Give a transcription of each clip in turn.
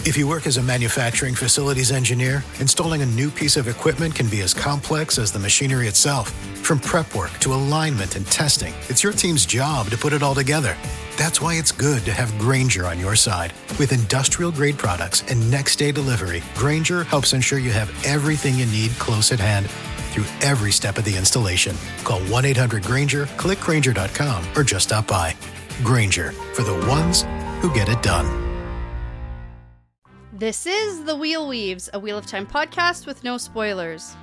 If you work as a manufacturing facilities engineer, installing a new piece of equipment can be as complex as the machinery itself. From prep work to alignment and testing, it's your team's job to put it all together. That's why it's good to have Grainger on your side. With industrial-grade products and next-day delivery, Grainger helps ensure you have everything you need close at hand through every step of the installation. Call 1-800-GRAINGER, click Grainger.com, or just stop by. Grainger, for the ones who get it done. This is The Wheel Weaves, a Wheel of Time podcast with no spoilers.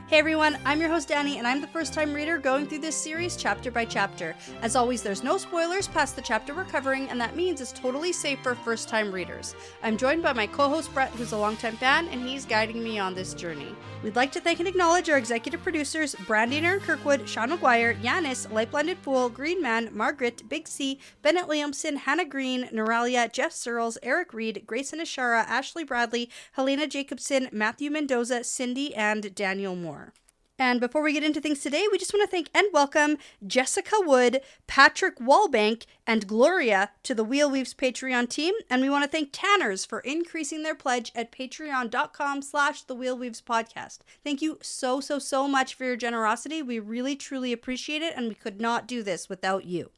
Hey everyone, I'm your host Dani, and I'm the first-time reader going through this series chapter by chapter. As always, there's no spoilers past the chapter we're covering, and that means it's totally safe for first-time readers. I'm joined by my co-host Brett, who's a longtime fan, and he's guiding me on this journey. We'd like to thank and acknowledge our executive producers, Brandy and Erik Kirkwood, Sean McGuire, Yanis, LightBlindedFool, Green Man, Margaret, Big C, Bennett Williamson, Hannah Green, Noralia, Geof, Searles, Erik Reed, Greysin, Ishara, Ashlee Bradley, Helena Jacobsen, Matthew Mendoza, Cyndi, and Daniel Moore. And before we get into things today, we just want to thank and welcome Jessica Wood, Patrick Wallbank, and Gloria to the Wheel Weaves Patreon team. And we want to thank Tanners for increasing their pledge at patreon.com/The Wheel Weaves Podcast. Thank you so much for your generosity. We really, truly appreciate it, and we could not do this without you.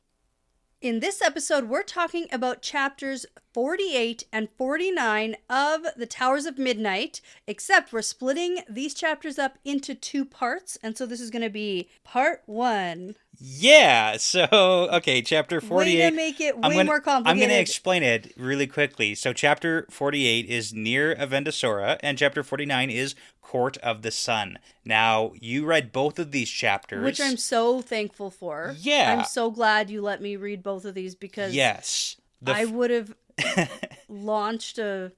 In this episode, we're talking about chapters 48 and 49 of The Towers of Midnight, except we're splitting these chapters up into two parts, and so this is going to be part one. Yeah, so, okay, chapter 48. Way to make it more complicated. I'm going to explain it really quickly. So chapter 48 is near Avendesora, and chapter 49 is Court of the Sun. Now, you read both of these chapters. Which I'm so thankful for. Yeah. I'm so glad you let me read both of these because yes, I would have launched a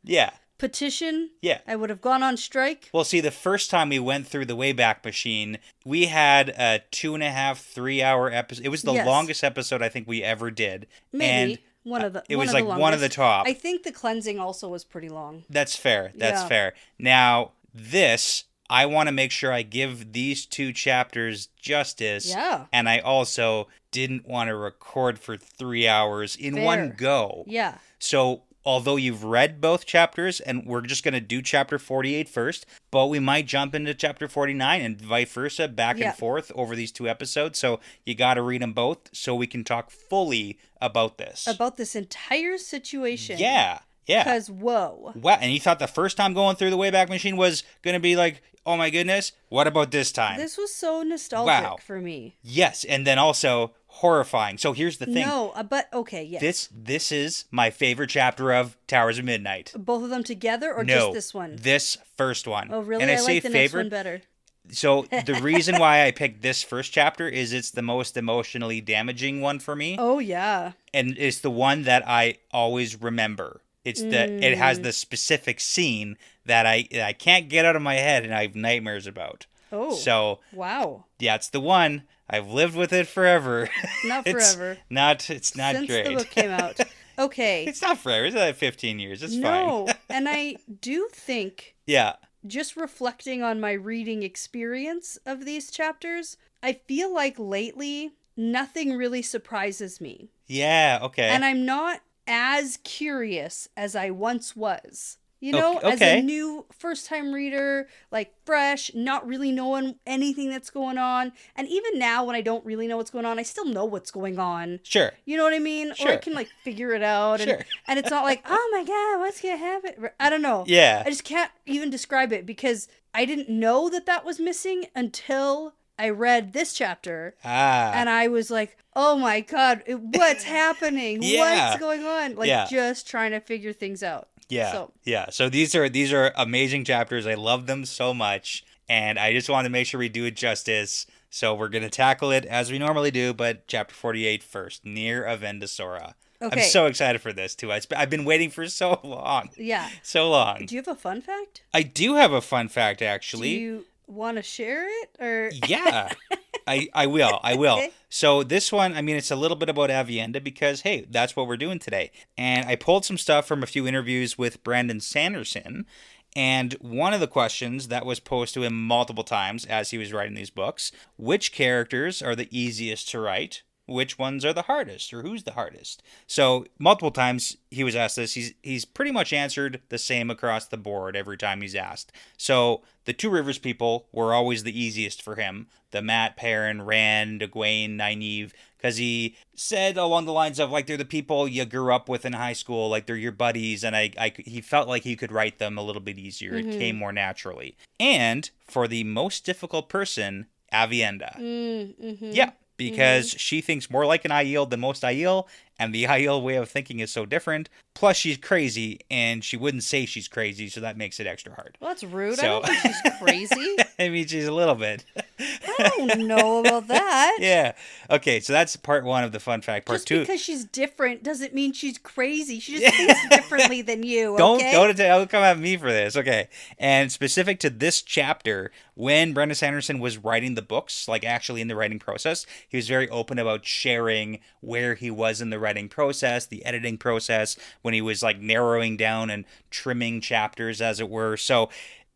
petition. Yeah. I would have gone on strike. Well, see, the first time we went through the Wayback Machine, we had a 2.5-3 hour episode. It was the longest episode I think we ever did. Maybe. And it was like one of the top. I think the cleansing also was pretty long. That's fair. That's fair. Now, this, I want to make sure I give these two chapters justice. Yeah. And I also didn't want to record for 3 hours in one go. Yeah. So, although you've read both chapters, and we're just going to do chapter 48 first, but we might jump into chapter 49 and vice versa, back and forth over these two episodes. So you got to read them both so we can talk fully about this. About this entire situation. Yeah. Yeah. Because, whoa. Wow. And you thought the first time going through the Wayback Machine was going to be like, oh my goodness, what about this time? This was so nostalgic for me. Yes. And then also horrifying. So here's the thing. No, but okay, yes. This is my favorite chapter of Towers of Midnight. Both of them together or just this one? This first one. Oh, really? And I say like the next one better. So the reason why I picked this first chapter is it's the most emotionally damaging one for me. Oh, yeah. And it's the one that I always remember. It has the specific scene that I can't get out of my head and I have nightmares about. Oh. So wow. Yeah, it's the one. I've lived with it forever. Not forever. It's not Since great. Since the book came out. Okay. It's not forever. It's like 15 years. It's fine. No, and I do think just reflecting on my reading experience of these chapters, I feel like lately nothing really surprises me. Yeah, okay. And I'm not as curious as I once was. You know, as a new first-time reader, like fresh, not really knowing anything that's going on. And even now, when I don't really know what's going on, I still know what's going on. Sure. You know what I mean? Sure. Or I can, like, figure it out. Sure. And it's not like, oh my God, what's going to happen? I don't know. Yeah. I just can't even describe it because I didn't know that was missing until I read this chapter. And I was like, oh my God, what's happening? What's going on? Like, just trying to figure things out. Yeah. So these are amazing chapters. I love them so much, and I just wanted to make sure we do it justice. So we're gonna tackle it as we normally do, but chapter 48 first, near Avendesora. Okay. I'm so excited for this too. I've been waiting for so long. Yeah. So long. Do you have a fun fact? I do have a fun fact, actually. Do you want to share it or? Yeah. I will. Okay. So this one, I mean, it's a little bit about Avienda because, hey, that's what we're doing today. And I pulled some stuff from a few interviews with Brandon Sanderson. And one of the questions that was posed to him multiple times as he was writing these books, which characters are the easiest to write? which ones are the hardest or who's the hardest. So multiple times he was asked this. He's pretty much answered the same across the board every time he's asked. So the Two Rivers people were always the easiest for him. The Matt, Perrin, Rand, Egwene, Nynaeve, because he said along the lines of, like, they're the people you grew up with in high school, like, they're your buddies, and he felt like he could write them a little bit easier. It came more naturally. And for the most difficult person, Aviendha. Yeah, because she thinks more like an Aiel than most Aiel, and the Aiel way of thinking is so different. Plus, she's crazy, and she wouldn't say she's crazy, so that makes it extra hard. Well, that's rude. I don't think she's crazy. I mean, she's a little bit. I don't know about that. Yeah. Okay, so that's part one of the fun fact. Part two. Just because she's different doesn't mean she's crazy. She just thinks differently than you, Don't come at me for this. Okay. And specific to this chapter, when Brandon Sanderson was writing the books, like actually in the writing process, he was very open about sharing where he was in the writing process, the editing process, when he was like narrowing down and trimming chapters, as it were. So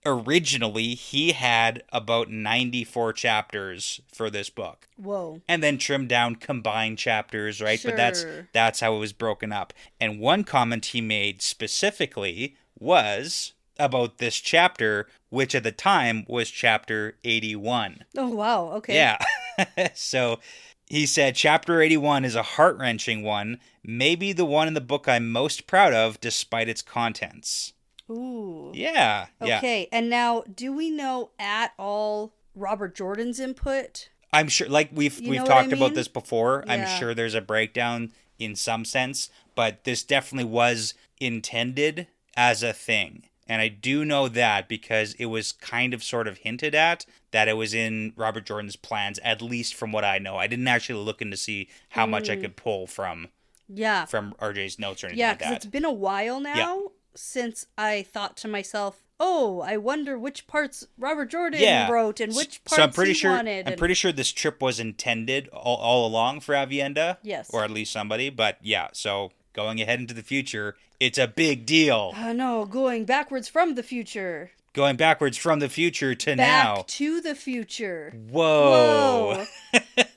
originally he had about 94 chapters for this book. Whoa. And then trimmed down combined chapters, right? Sure. But that's how it was broken up. And one comment he made specifically was about this chapter, which at the time was chapter 81. Oh, wow. Okay. Yeah. So he said, chapter 81 is a heart-wrenching one, maybe the one in the book I'm most proud of, despite its contents. Ooh. Yeah. Okay. And now, do we know at all Robert Jordan's input? I'm sure, like we've talked about this before. Yeah. I'm sure there's a breakdown in some sense, but this definitely was intended as a thing. And I do know that because it was kind of sort of hinted at that it was in Robert Jordan's plans, at least from what I know. I didn't actually look in to see how much I could pull from RJ's notes or anything like that. Yeah, because it's been a while now since I thought to myself, oh, I wonder which parts Robert Jordan wrote and which parts he wanted. I'm pretty sure this trip was intended all along for Aviendha. Yes. Or at least somebody. But yeah, so going ahead into the future, it's a big deal. No, going backwards from the future. Going backwards from the future to now. Back to the future. Whoa.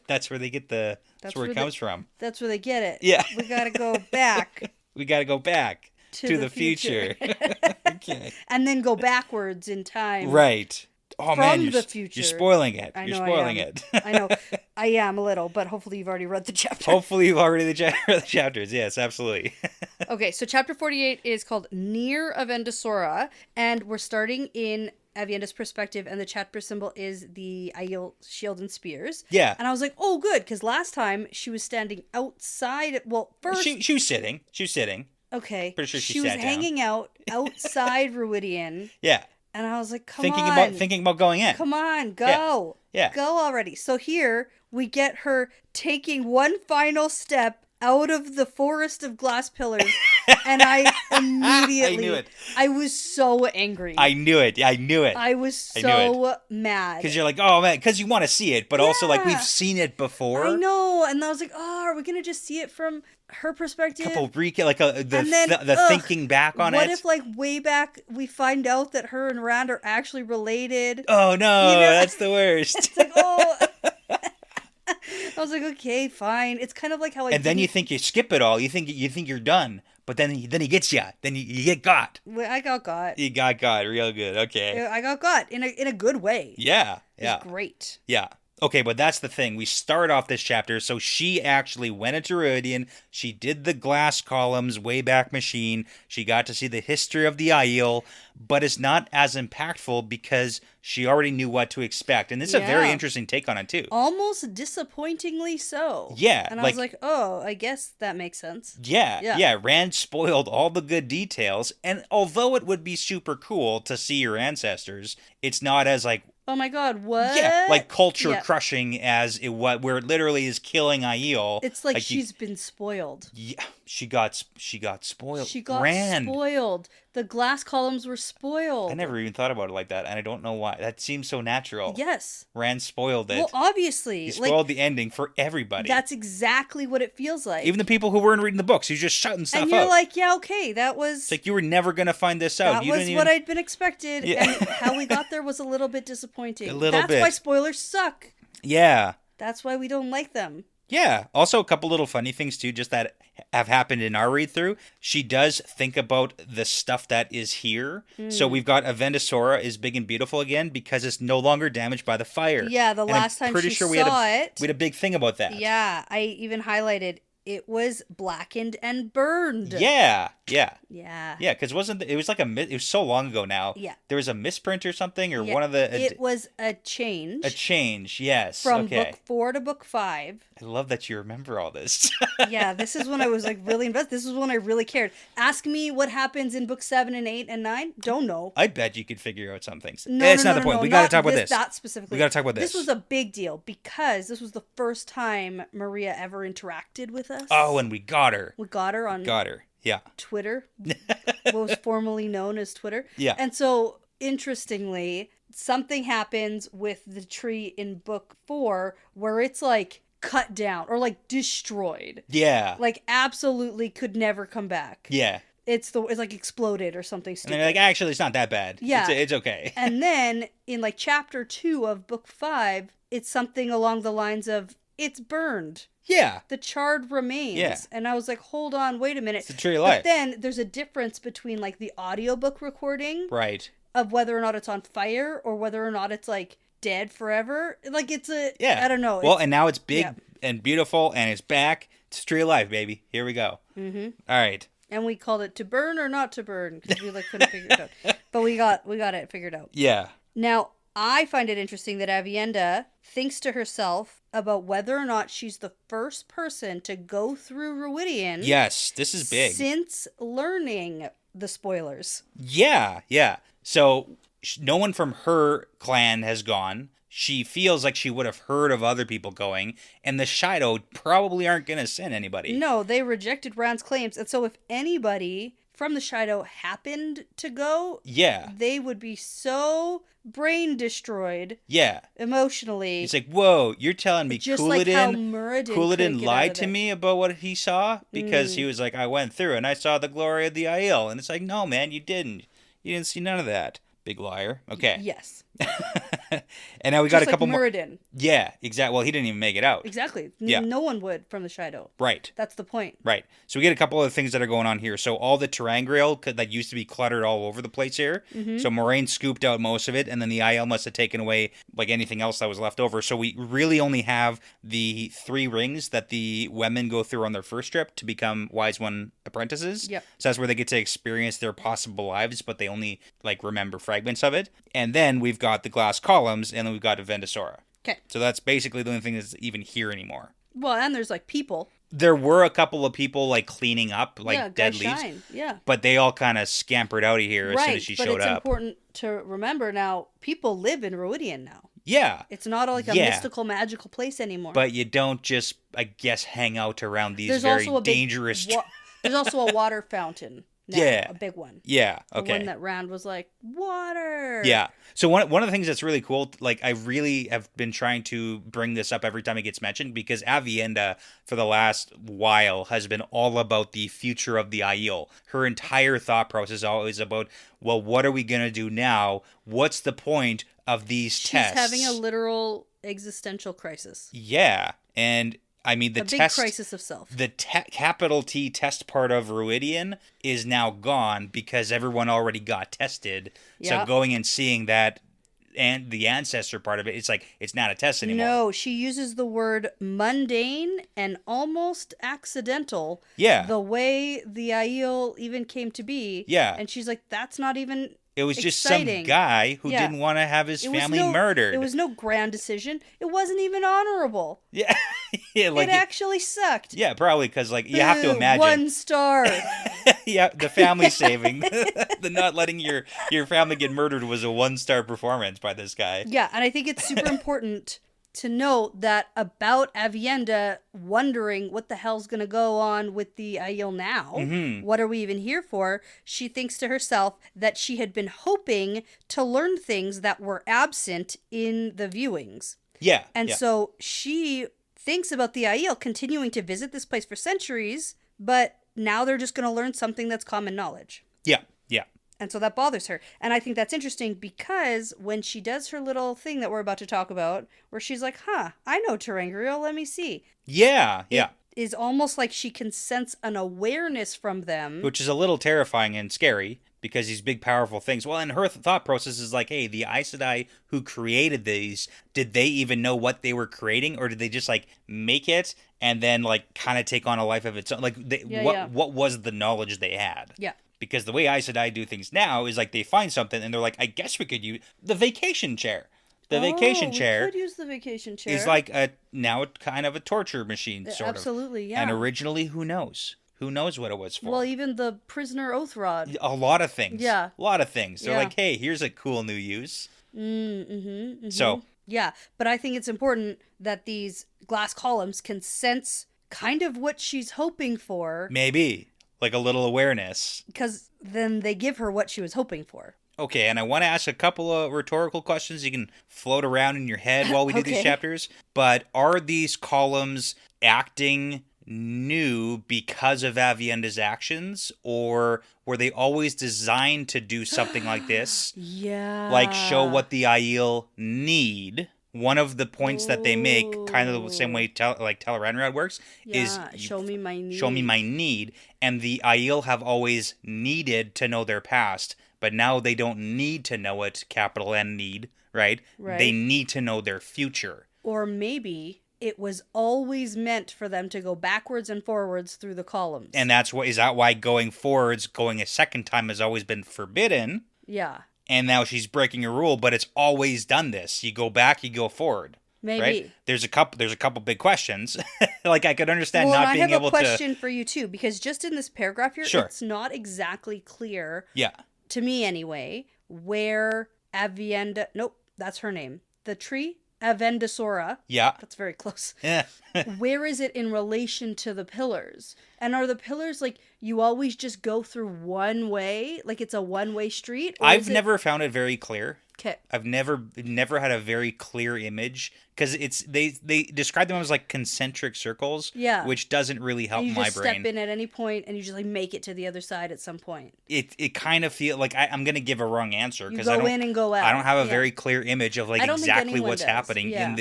That's where they get that's where it comes from. That's where they get it. Yeah. We gotta go back. We gotta go back to the future. Okay. And then go backwards in time. Right. Oh, man, the future. You're spoiling it. You're spoiling it. I know. I am a little, but hopefully you've already read the chapter. Hopefully you've already read the chapters. Yes, absolutely. Okay, so chapter 48 is called Near Avendesora, and we're starting in Aviendha's perspective, and the chapter symbol is the Aiel shield and spears. Yeah. And I was like, oh, good, because last time she was standing outside. Well, first... She was sitting. Okay. Pretty sure she was hanging out outside Ruidian. Yeah. And I was like, thinking about going in. Come on, go. Yeah. Go already. So here we get her taking one final step out of the forest of glass pillars. And I immediately... I knew it. I was so angry. I knew it. I was so mad. Because you're like, oh, man, because you want to see it. But also, like, we've seen it before. I know. And I was like, oh, are we going to just see it from her perspective? The thinking back on it. What if, like, way back we find out that her and Rand are actually related? Oh, no. That's the worst. It's like, oh... I was like, okay, fine. It's kind of like how I... And then you think you skip it all. You think you're done. But then he gets you. Then you get got. I got got. You got real good. Okay. I got got in a good way. Yeah. It's great. Yeah. Okay, but that's the thing. We start off this chapter, so she actually went into Ruidian. She did the glass columns Wayback Machine. She got to see the history of the Aiel, but it's not as impactful because she already knew what to expect. And this is a very interesting take on it, too. Almost disappointingly so. Yeah. And I was like, oh, I guess that makes sense. Yeah. Rand spoiled all the good details, and although it would be super cool to see your ancestors, it's not as, like, oh my god, what? Yeah, like culture crushing as it where it literally is killing Aiel. It's like she's been spoiled. Yeah, she got spoiled. She got Rand. spoiled. The glass columns were spoiled. I never even thought about it like that, and I don't know why. That seems so natural. Yes. Rand spoiled it. Well, obviously. He spoiled the ending for everybody. That's exactly what it feels like. Even the people who weren't reading the books. He's just shutting stuff out. And you're like, yeah, okay, that was... It's like you were never going to find this out. That was what I'd been expected, and how we got there was a little bit disappointing. A little bit. That's why spoilers suck. Yeah. That's why we don't like them. Yeah. Also, a couple little funny things, too, just that have happened in our read-through. She does think about the stuff that is here. So we've got Avendesora is big and beautiful again because it's no longer damaged by the fire. Yeah, the And last I'm time pretty she sure saw it. we had a big thing about that. Yeah, I even highlighted it was blackened and burned. Yeah. Yeah. Yeah. Yeah, because it was like it was so long ago now. Yeah. There was a misprint or something, or Yeah, one of the... it was a change. A change, yes. From okay. book 4 to book 5. I love that you remember all this. Yeah, this is when I was like really invested. This is when I really cared. Ask me what happens in book 7 and 8 and 9. Don't know. I bet you could figure out some things. No, It's no, not no, the point. no, We got to talk about this. this. That specifically. We got to talk about this. This was a big deal because this was the first time Maria ever interacted with us. Oh, and we got her. We got her on Yeah. Twitter, what was formerly known as Twitter. Yeah. And so, interestingly, something happens with the tree in book 4 where it's like cut down or like destroyed. Yeah. Like absolutely could never come back. Yeah. It's like exploded or something And stupid. then they're like, actually, it's not that bad. Yeah. It's okay. And then in like chapter 2 of book 5, it's something along the lines of it's burned. Yeah. The charred remains. Yeah. And I was like, hold on, wait a minute. It's the tree of life. But then there's a difference between like the audiobook recording Right. of whether or not it's on fire or whether or not it's like dead forever. Like it's Yeah. I don't know. Well, and now it's big yeah. and beautiful and it's back. It's tree of life, baby. Here we go. Mm-hmm. All right. And we called it to burn or not to burn because we like couldn't figure it out. But we got it figured out. Yeah. Now, I find it interesting that Avienda thinks to herself about whether or not she's the first person to go through Ruidian. Yes, this is big. Since learning the spoilers. Yeah, yeah. So no one from her clan has gone. She feels like she would have heard of other people going, and the Shido probably aren't going to send anybody. No, they rejected Rand's claims, and so if anybody from the Shido happened to go, Yeah. they would be so brain destroyed. Yeah. Emotionally. It's like, whoa, you're telling me Just like how Couladin Muradin lied to me about what he saw? Because he was like, I went through and I saw the glory of the Aiel. And it's like, no, man, you didn't. You didn't see none of that. Big liar. Okay. Yes. And now we got Just a couple like more. Muradin. Yeah, exactly. Well, he didn't even make it out. Exactly. Yeah. No one would from the Shido. Right. That's the point. Right. So we get a couple of things that are going on here. So all the Terangriel that used to be cluttered all over the place here. Mm-hmm. So Moraine scooped out most of it, and then the Aiel must have taken away like anything else that was left over. So we really only have the 3 rings that the women go through on their first trip to become Wise One apprentices. Yep. So that's where they get to experience their possible lives, but they only like remember fragments of it. And then we've got the glass columns, and then we've got Avendesora. Okay. So that's basically the only thing that's even here anymore. Well, and there's like people. There were a couple of people like cleaning up like yeah, dead Guy leaves, Shine. Yeah. but they all kind of scampered out of here as right, soon as she but showed it's up. important to remember now, people live in Ruidian now. Yeah, It's not like a Yeah. mystical, magical place anymore. but you don't just, I guess, hang out around these there's very also a big dangerous. there's also a water fountain now, Yeah. a big one. Yeah. The Okay. one that Rand was like, water. Yeah. So one of the things that's really cool, like I really have been trying to bring this up every time it gets mentioned, because Avienda for the last while has been all about the future of the Aiel. Her entire thought process is always about, well, what are we gonna do now? What's the point of these tests? She's having a literal existential crisis. Yeah, and I mean the A big test, crisis of self. the capital T test part of Ruidian is now gone because everyone already got tested. Yeah. So going and seeing that and the ancestor part of it, it's like it's not a test anymore. No, she uses the word mundane and almost accidental. Yeah. The way the Aiel even came to be. Yeah. And she's like, that's not even It was just exciting. some guy who Yeah. didn't want to have his It was family no- murdered. It was no grand decision. It wasn't even honorable. Yeah. Yeah, like it actually sucked. yeah, probably because like you have to Boo, imagine 1 star. yeah, the family saving, the not letting your family get murdered was a 1-star performance by this guy. Yeah, and I think it's super important to note that about Avienda wondering what the hell's going to go on with the Aiel now. Mm-hmm. What are we even here for? She thinks to herself that she had been hoping to learn things that were absent in the viewings. Yeah, And yeah. so she thinks about the Aiel continuing to visit this place for centuries, but now they're just going to learn something that's common knowledge. Yeah, yeah. And so that bothers her. And I think that's interesting because when she does her little thing that we're about to talk about, where she's like, I know Terangriel, let me see. Yeah. It is almost like she can sense an awareness from them. Which is a little terrifying and scary because these big, powerful things. Well, and her thought process is like, hey, the Aes Sedai who created these, did they even know what they were creating? Or did they just, like, make it and then, like, kind of take on a life of its own? Like, what was the knowledge they had? Yeah. Because the way Aes Sedai do things now is like they find something and they're like, I guess we could use the vacation chair. The vacation chair. We could use the vacation chair. Is like now kind of a torture machine, sort of. Absolutely, yeah. And originally, who knows? Who knows what it was for? Well, even the prisoner oath rod. A lot of things. Yeah. A lot of things. They're Yeah. like, hey, here's a cool new use. Mm-hmm. So. Yeah, but I think it's important that these glass columns can sense kind of what she's hoping for. Maybe. Like a little awareness. Because then they give her what she was hoping for. Okay, and I want to ask a couple of rhetorical questions you can float around in your head while we do these chapters. But are these columns acting new because of Avienda's actions? Or were they always designed to do something like this? Yeah. Like show what the Aiel need? One of the points that they make, kind of the same way Teleranrad works, is show me my need. Show me my need. And the Aiel have always needed to know their past, but now they don't need to know it, capital N need, right? They need to know their future. Or maybe it was always meant for them to go backwards and forwards through the columns. And is that why going forwards, going a second time has always been forbidden? Yeah. And now she's breaking a rule, but it's always done this. You go back, you go forward. Maybe. Right? There's a couple big questions. Like I could understand not being able to. I have a question for you too, because just in this paragraph here, it's not exactly clear. Yeah. To me anyway, where Avienda, nope, that's her name. The tree, Avendesora. Yeah. That's very close. Yeah. Where is it in relation to the pillars? And are the pillars like you always just go through one way? Like it's a one-way street? I've never found it very clear. Okay. I've never had a very clear image because they describe them as like concentric circles, which doesn't really help my brain. You just step in at any point and you just like make it to the other side at some point. It kind of feels like I'm going to give a wrong answer because I go in and go out. I don't have a very clear image of like exactly what's happening in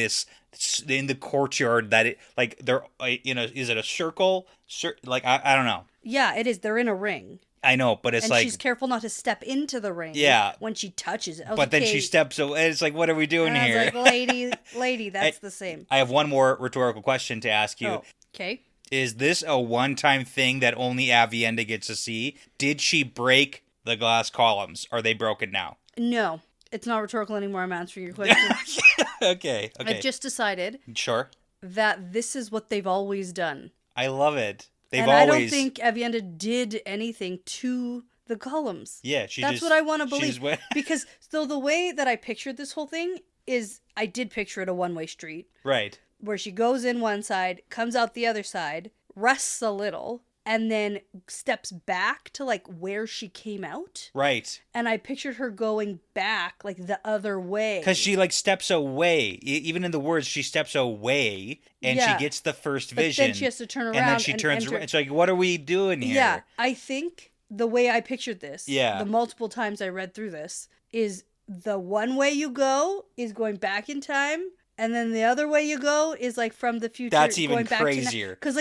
the courtyard that it like they're is it a circle? Like I don't know. Yeah, it is. They're in a ring. I know, but it's like she's careful not to step into the ring. Yeah. When she touches it. But then she steps away. It's like, what are we doing here? I was like, lady, that's the same. I have one more rhetorical question to ask you. Oh, okay. Is this a one-time thing that only Avienda gets to see? Did she break the glass columns? Are they broken now? No. It's not rhetorical anymore. I'm answering your question. Okay. I've just decided. Sure. That this is what they've always done. I love it. I don't think Avienda did anything to the columns. Yeah, that's what I want to believe. Because so the way that I pictured this whole thing is I did picture it a one-way street. Right. Where she goes in one side, comes out the other side, rests a little, and then steps back to like where she came out. Right. And I pictured her going back like the other way. Because she like steps away. Even in the words, she steps away and she gets the first vision. But then she has to turn around. And then she turns around. It's like, what are we doing here? Yeah. I think the way I pictured this, the multiple times I read through this, is the one way you go is going back in time. And then the other way you go is like from the future. That's even going back crazier. Because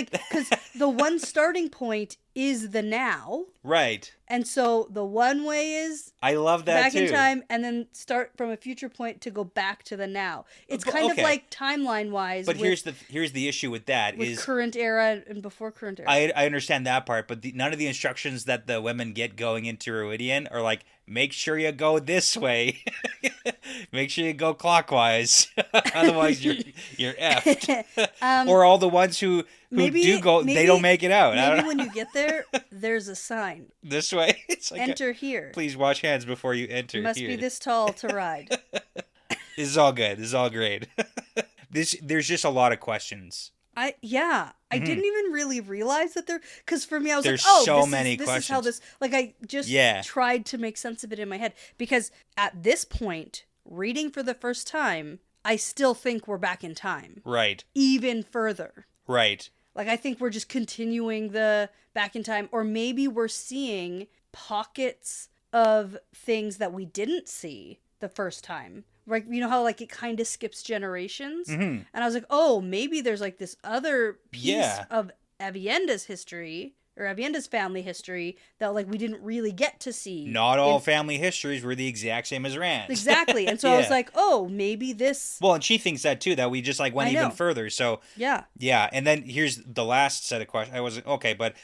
the one starting point is the now. Right. And so the one way is I love that back in time and then start from a future point to go back to the now. It's kind of like timeline wise. But here's the issue with that with current era and before current era. I understand that part, but none of the instructions that the women get going into Ruidian are like, make sure you go this way. Make sure you go clockwise. Otherwise you're effed. Or all the ones who do go, they don't make it out. Maybe when you get there, there's a sign. This way? It's like enter here. Please wash hands before you enter you must here. Be this tall to ride. This is all good. This is all great. There's just a lot of questions. I didn't even really realize that because for me I was there's like, so many questions. This is how this, like I just tried to make sense of it in my head because at this point, reading for the first time, I still think we're back in time. Right. Even further. Right. Like I think we're just continuing the back in time, or maybe we're seeing pockets of things that we didn't see the first time. Like, you know how, like, it kind of skips generations? Mm-hmm. And I was like, oh, maybe there's, like, this other piece Yeah. of Avienda's history, or Avienda's family history, that, like, we didn't really get to see. Not all family histories were the exact same as Rand's. Exactly. And so I was like, oh, maybe this... Well, and she thinks that, too, that we just, like, went even further. So, yeah. Yeah, and then here's the last set of questions. I wasn't... Okay, but...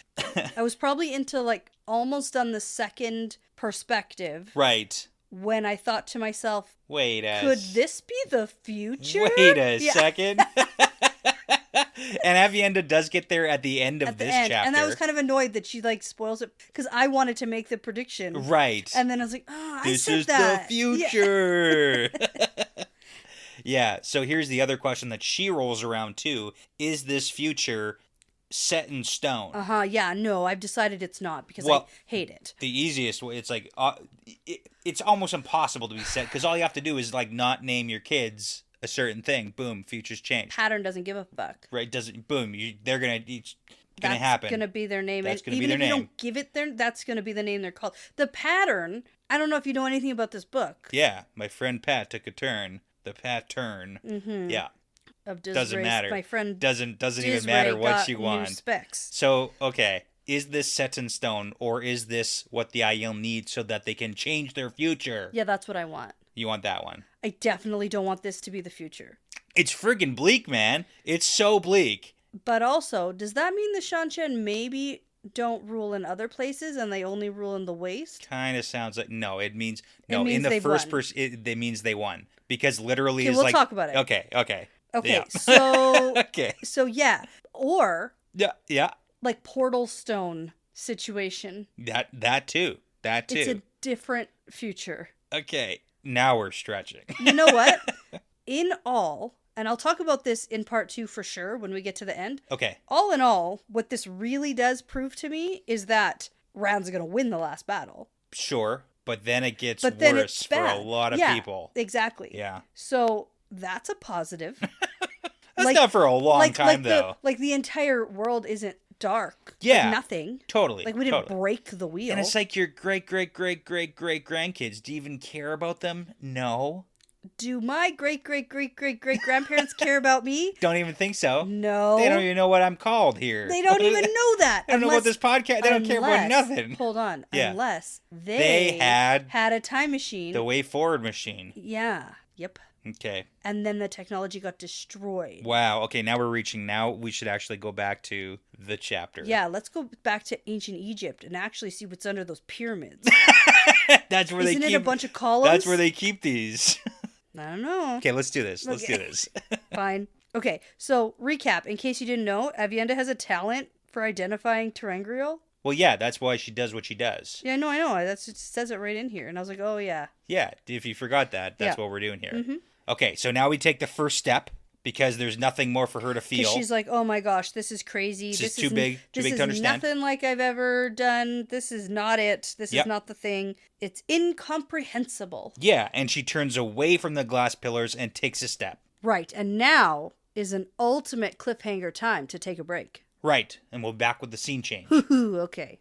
I was probably into, like, almost on the second perspective. Right. When I thought to myself, could this be the future? Wait a second. And Avienda does get there at the end of this chapter. And I was kind of annoyed that she, like, spoils it, because I wanted to make the prediction. Right. And then I was like, oh, I said This that. is the future. Yeah. Yeah, so here's the other question that she rolls around, too. Is this future set in stone? Yeah, no, I've decided it's not, because I hate it. The easiest way, it's like, it's almost impossible to be set, because all you have to do is, like, not name your kids a certain thing. Boom, future's changed. Pattern doesn't give a fuck. Right, doesn't, boom, it's gonna happen. That's gonna be their name. That's gonna Even be their if name. you don't give it that's gonna be the name they're called. The pattern, I don't know if you know anything about this book. Yeah, my friend Pat took a turn. The pattern. Mm-hmm. Yeah. Of doesn't matter. My friend doesn't even matter what you want. New specs. So, okay, is this set in stone, or is this what the Aiel needs so that they can change their future? Yeah, that's what I want. You want that one? I definitely don't want this to be the future. It's friggin' bleak, man. It's so bleak. But also, does that mean the Shan-Chen maybe don't rule in other places and they only rule in the Waste? Kind of sounds like... No, it means in the first person, it means they won. Because literally is we'll like... We'll talk about it. Okay. Okay, Yeah. so... Okay. So, yeah. Or... Yeah. Like Portal Stone situation. That too. It's a different future. Okay. Now we're stretching. You know what? In all... And I'll talk about this in part 2 for sure when we get to the end. Okay. All in all, what this really does prove to me is that Rand's going to win the last battle. Sure, but then it gets worse for a lot of people. Exactly. Yeah. So that's a positive. That's not for a long time, though. The entire world isn't dark. Yeah. Like nothing. Totally. Like we didn't break the wheel. And it's like your great grandkids. Do you even care about them? No. Do my great grandparents care about me? Don't even think so. No. They don't even know what I'm called here. They don't even know that. They don't know about this podcast. They don't care about nothing. Hold on. Yeah. Unless they had a time machine. The way forward machine. Yeah. Yep. Okay. And then the technology got destroyed. Wow. Okay, now we should actually go back to the chapter. Yeah, let's go back to ancient Egypt and actually see what's under those pyramids. That's where Isn't it a bunch of columns? That's where they keep these. I don't know. Okay, let's do this. Let's do this. Fine. Okay, so recap. In case you didn't know, Avienda has a talent for identifying terangrial. Well, yeah, that's why she does what she does. Yeah, I know. It says it right in here. And I was like, oh, yeah. Yeah, if you forgot that, that's what we're doing here. Mm-hmm. Okay, so now we take the first step because there's nothing more for her to feel. Because she's like, oh my gosh, this is crazy. This is too big to understand. This is nothing like I've ever done. This is not it. This is not the thing. It's incomprehensible. Yeah, and she turns away from the glass pillars and takes a step. Right, and now is an ultimate cliffhanger time to take a break. Right, and we'll be back with the scene change. Okay.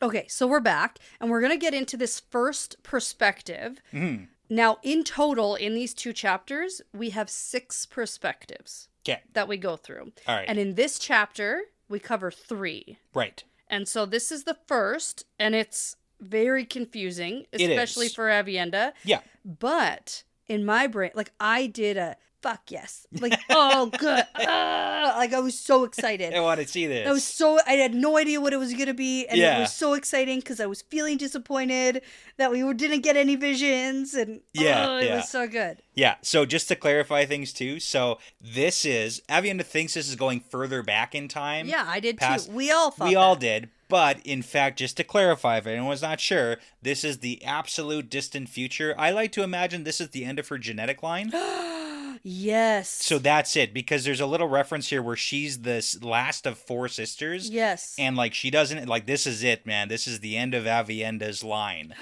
Okay, so we're back, and we're going to get into this first perspective. Mm-hmm. Now, in total, in these 2 chapters, we have 6 perspectives that we go through. All right. And in this chapter, we cover 3. Right. And so this is the first, and it's very confusing, especially for Avienda. Yeah. But in my brain, like, I did a fuck yes. Like, oh, good. Like, I was so excited. I want to see this. I had no idea what it was going to be. And it was so exciting because I was feeling disappointed that we didn't get any visions. And it was so good. Yeah. So just to clarify things too. So this is, Avienda thinks this is going further back in time. Yeah, I did too. We all thought We all did. But in fact, just to clarify, if anyone's not sure, this is the absolute distant future. I like to imagine this is the end of her genetic line. Yes. So that's it, because there's a little reference here where she's the last of 4 sisters. Yes. And like she doesn't, like, this is it, man. This is the end of Avienda's line.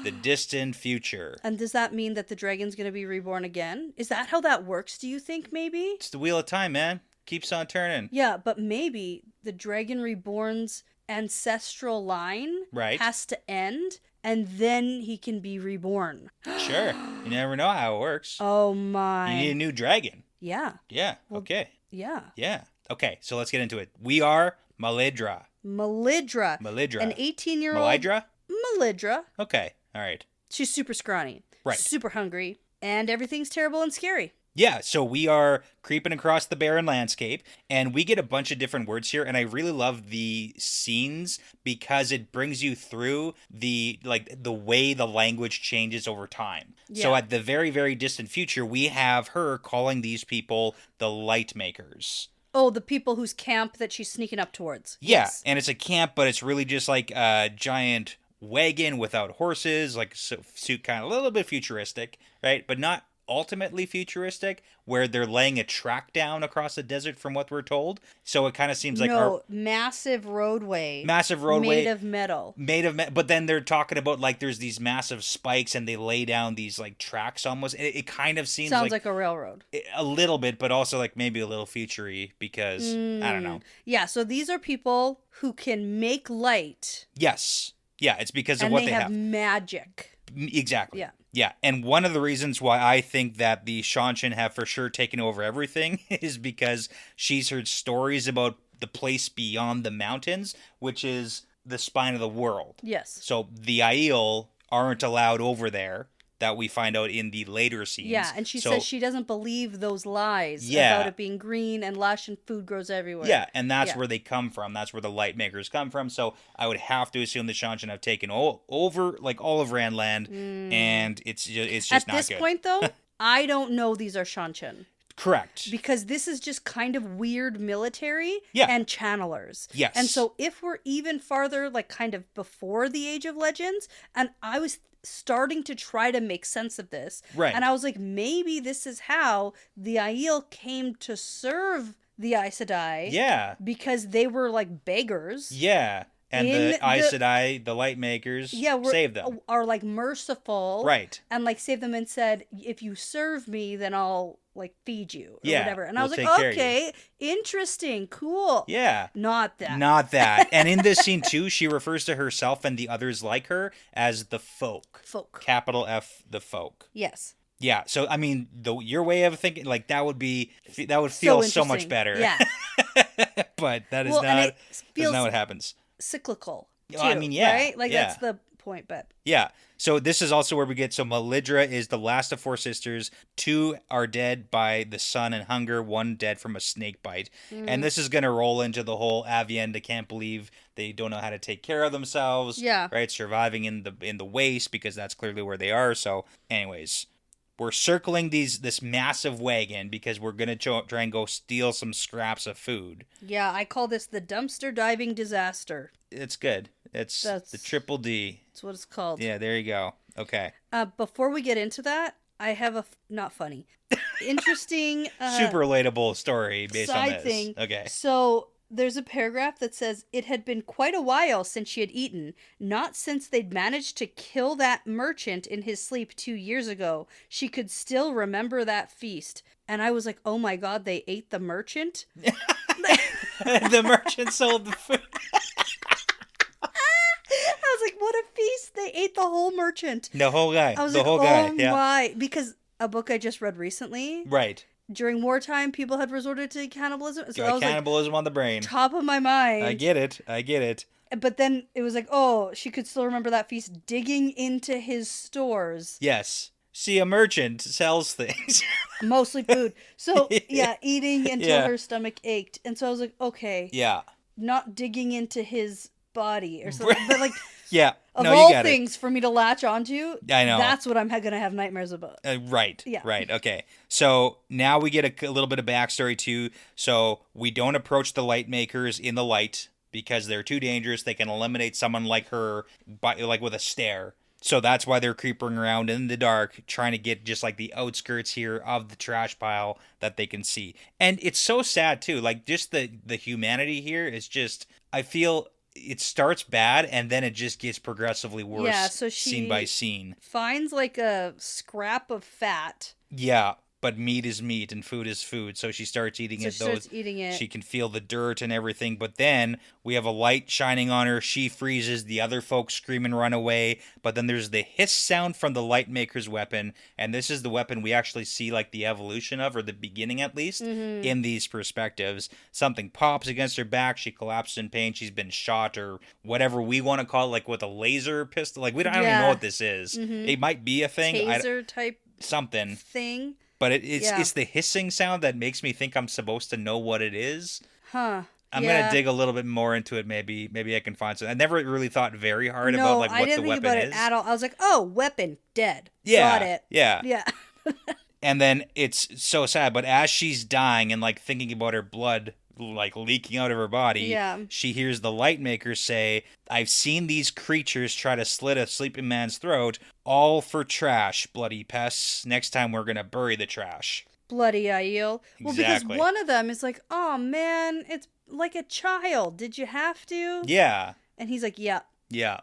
The distant future. And does that mean that the dragon's going to be reborn again? Is that how that works, do you think, maybe? It's the wheel of time, man. Keeps on turning. Yeah, but maybe the dragon reborns ancestral line Right. has to end, and then he can be reborn. Sure. You never know how it works. Oh my. You need a new dragon. Yeah. Yeah. Okay. Yeah. Yeah. Okay. So let's get into it. We are Melidra. Melidra. Melidra. An 18-year-old. Melidra? Melidra. Okay. All right. She's super scrawny. Right. Super hungry. And everything's terrible and scary. Yeah, so we are creeping across the barren landscape, and we get a bunch of different words here, and I really love the scenes because it brings you through the way the language changes over time. Yeah. So at the very, very distant future, we have her calling these people the light makers. Oh, the people whose camp that she's sneaking up towards. Yeah, Yes. and it's a camp, but it's really just like a giant wagon without horses, like suit kind of a little bit futuristic, right? But not ultimately futuristic, where they're laying a track down across the desert from what we're told. So it kind of seems like massive roadway made of metal, but then they're talking about like there's these massive spikes and they lay down these like tracks almost. It kind of sounds like a railroad a little bit, but also like maybe a little futury because I don't know. Yeah, so these are people who can make light. Yes. Yeah, it's because of what they have. Magic. Exactly. Yeah. Yeah, and one of the reasons why I think that the Shanshan have for sure taken over everything is because she's heard stories about the place beyond the mountains, which is the spine of the world. Yes. So the Aiel aren't allowed over there, that we find out in the later scenes. Yeah, and she says she doesn't believe those lies about it being green and lush and food grows everywhere. Yeah, and that's where they come from. That's where the light makers come from. So I would have to assume the Shanshan have taken over like all of Randland, and it's just not good. At this point, though, I don't know these are Shanshan. Correct. Because this is just kind of weird military and channelers. Yes. And so if we're even farther, like kind of before the Age of Legends, and I was starting to try to make sense of this. Right. And I was like, maybe this is how the Aiel came to serve the Aes Sedai. Yeah. Because they were like beggars. Yeah. And the Aes Sedai, the light makers, saved them. Are like merciful. Right. And like saved them and said, if you serve me, then I'll like feed you or whatever. And I was like, okay, interesting, cool. Yeah. Not that. And in this scene too, she refers to herself and the others like her as the folk. Folk. Capital F, the folk. Yes. Yeah. So I mean, your way of thinking, like that would feel so much better. Yeah. But that is not what happens. Cyclical. Too, I mean, yeah. Right? Like that's the point, but yeah. So this is also where we get Melidra is the last of 4 sisters. 2 are dead by the sun and hunger, 1 dead from a snake bite. And this is gonna roll into the whole Avienda can't believe they don't know how to take care of themselves. Yeah. Right? Surviving in the waste because that's clearly where they are. So anyways, we're circling this massive wagon because we're going to try and go steal some scraps of food. Yeah, I call this the dumpster diving disaster. It's good. That's the triple D. That's what it's called. Yeah, there you go. Okay. Before we get into that, I have a not funny, interesting, super relatable story based on this. Thing. Okay. So there's a paragraph that says, it had been quite a while since she had eaten, not since they'd managed to kill that merchant in his sleep 2 years ago. She could still remember that feast. And I was like, oh my God, they ate the merchant? The merchant sold the food. I was like, what a feast. They ate the whole merchant. The whole guy. I was the like, whole guy. Oh my. Because a book I just read recently. Right. During wartime, people had resorted to cannibalism. So I was cannibalism on the brain. Top of my mind. I get it. But then it was like, oh, she could still remember that feast, digging into his stores. Yes. See, a merchant sells things. Mostly food. So, eating until her stomach ached. And so I was like, okay. Yeah. Not digging into his body or something. But like... Yeah. Of all things for me to latch onto, I know. That's what I'm going to have nightmares about. Right. Yeah. Right. Okay. So now we get a little bit of backstory too. So we don't approach the light makers in the light because they're too dangerous. They can eliminate someone like her with a stare. So that's why they're creeping around in the dark, trying to get just like the outskirts here of the trash pile that they can see. And it's so sad too. Like just the humanity here is just, I feel it starts bad and then it just gets progressively worse. Yeah, so she scene by scene finds like a scrap of fat. Yeah. but meat is meat and food is food. So she starts eating it. She starts eating it. She can feel the dirt and everything. But then we have a light shining on her. She freezes. The other folks scream and run away. But then there's the hiss sound from the light maker's weapon. And this is the weapon we actually see like the evolution of, or the beginning at least, in these perspectives. Something pops against her back. She collapses in pain. She's been shot, or whatever we want to call it, like with a laser pistol. Like I don't even know what this is. It might be a thing. Taser type something. Thing. But it's the hissing sound that makes me think I'm supposed to know what it is. Huh. I'm gonna dig a little bit more into it. Maybe I can find something. I never really thought very hard about like what the weapon is. I didn't think about it at all. I was like, oh, weapon, dead. Yeah. Got it. Yeah. And then it's so sad. But as she's dying and like thinking about her blood like leaking out of her body, she hears the light maker say, "I've seen these creatures try to slit a sleeping man's throat, all for trash, bloody pests. Next time we're gonna bury the trash." Bloody Aiel. Well, Exactly. because one of them is like, oh man, it's like a child. Did you have to? Yeah. And he's like, yeah. Yeah.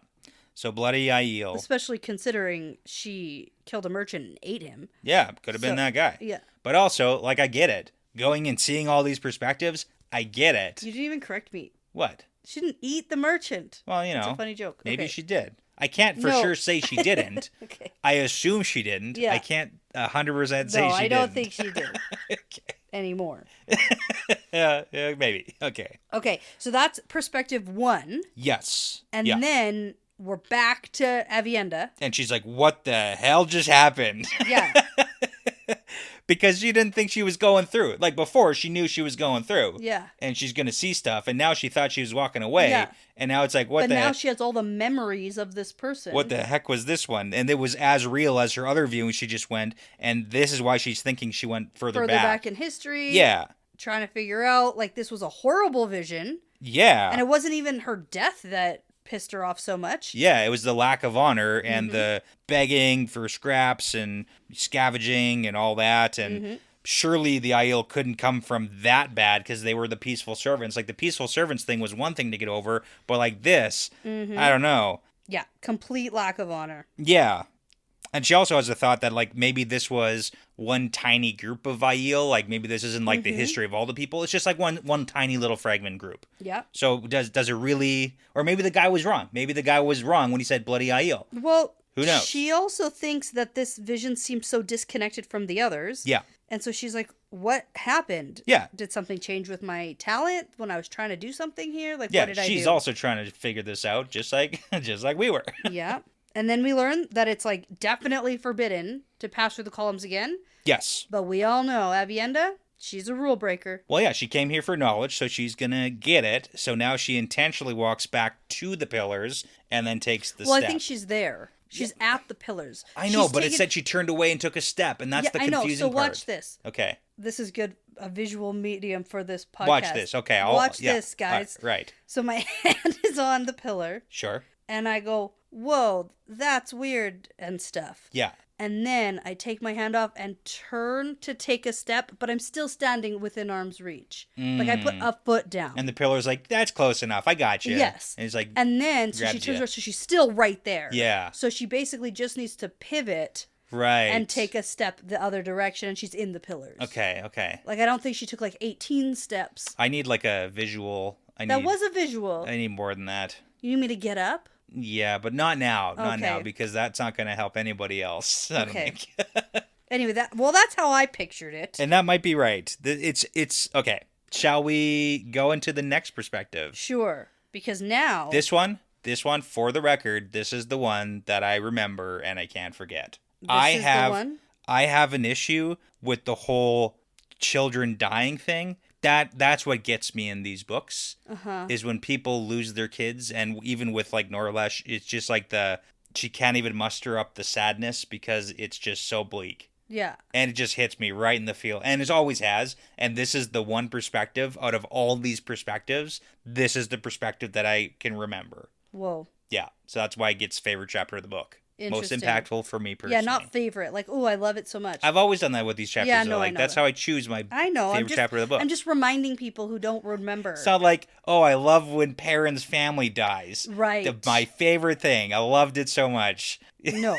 So bloody Aiel. Especially considering she killed a merchant and ate him. Yeah, could have been that guy. Yeah. But also, like, I get it. Going and seeing all these perspectives, I get it. You didn't even correct me. What? She didn't eat the merchant. Well, you know. It's a funny joke. Maybe she did. I can't for sure say she didn't. Okay. I assume she didn't. Yeah. I can't 100% say she did. No, I don't think she did. Okay. Anymore. Yeah, maybe. Okay. Okay, so that's perspective 1. Yes. And then we're back to Avienda. And she's like, what the hell just happened? Yeah. Because she didn't think she was going through. Like before, she knew she was going through. Yeah. And she's going to see stuff. And now she thought she was walking away. Yeah. And now it's like, what but the now heck? she has all the memories of this person. What the heck was this one? And it was as real as her other viewing she just went. And this is why she's thinking she went further back in history. Yeah. Trying to figure out, like, this was a horrible vision. Yeah. And it wasn't even her death that pissed her off so much. Yeah, it was the lack of honor and the begging for scraps and scavenging and all that. And surely the Aiel couldn't come from that bad because they were the peaceful servants. Like, the peaceful servants thing was one thing to get over, but like this, I don't know. Yeah, complete lack of honor. Yeah. And she also has a thought that, like, maybe this was one tiny group of Aiel. Like, maybe this isn't, like, the history of all the people. It's just, like, one tiny little fragment group. Yeah. So does it really... Or maybe the guy was wrong. Maybe the guy was wrong when he said bloody Aiel. Well, who knows? She also thinks that this vision seems so disconnected from the others. Yeah. And so she's like, what happened? Yeah. Did something change with my talent when I was trying to do something here? Like, Yeah, what did I do? she's also trying to figure this out, just like we were. Yeah. And then we learn that it's, like, definitely forbidden to pass through the columns again. Yes. But we all know Avienda, she's a rule breaker. Well, yeah, she came here for knowledge, so she's going to get it. So now she intentionally walks back to the pillars and then takes the step. Well, I think she's there. She's at the pillars. I know, but it said she turned away and took a step, and that's the confusing part. So watch this. Okay. This is good, a visual medium for this podcast. Watch this. Okay. Watch this, guys. Right. So my hand is on the pillar. Sure. And I go, whoa, that's weird and stuff. Yeah. And then I take my hand off and turn to take a step, but I'm still standing within arm's reach. Like, I put a foot down. And the pillar's like, that's close enough. I got you. Yes. And he's like, and then, so she turns around, so she's still right there. Yeah. So she basically just needs to pivot. Right. And take a step the other direction, and she's in the pillars. Okay. Like, I don't think she took, like, 18 steps. I need, like, a visual. That was a visual. I need more than that. You need me to get up? Yeah, but not now. Not now, Okay. because that's not going to help anybody else. I don't think. Anyway, that's how I pictured it. And that might be right. It's okay. Shall we go into the next perspective? Sure, because now This one, for the record, this is the one that I remember and I can't forget. This is the one? I have an issue with the whole children dying thing. That's what gets me in these books, is when people lose their kids. And even with, like, Noralia, it's just like she can't even muster up the sadness because it's just so bleak. Yeah. And it just hits me right in the feel. And it always has. And this is the one perspective out of all these perspectives. This is the perspective that I can remember. Whoa. Yeah. So that's why it gets favorite chapter of the book. Most Interesting. impactful for me personally. Yeah, not favorite. Like, oh, I love it so much. I've always done that with these chapters. Yeah, though. no, I Like, know that's that. how I choose my favorite chapter of the book. I'm just reminding people who don't remember. It's not like, oh, I love when Perrin's family dies. Right. My favorite thing. I loved it so much. No.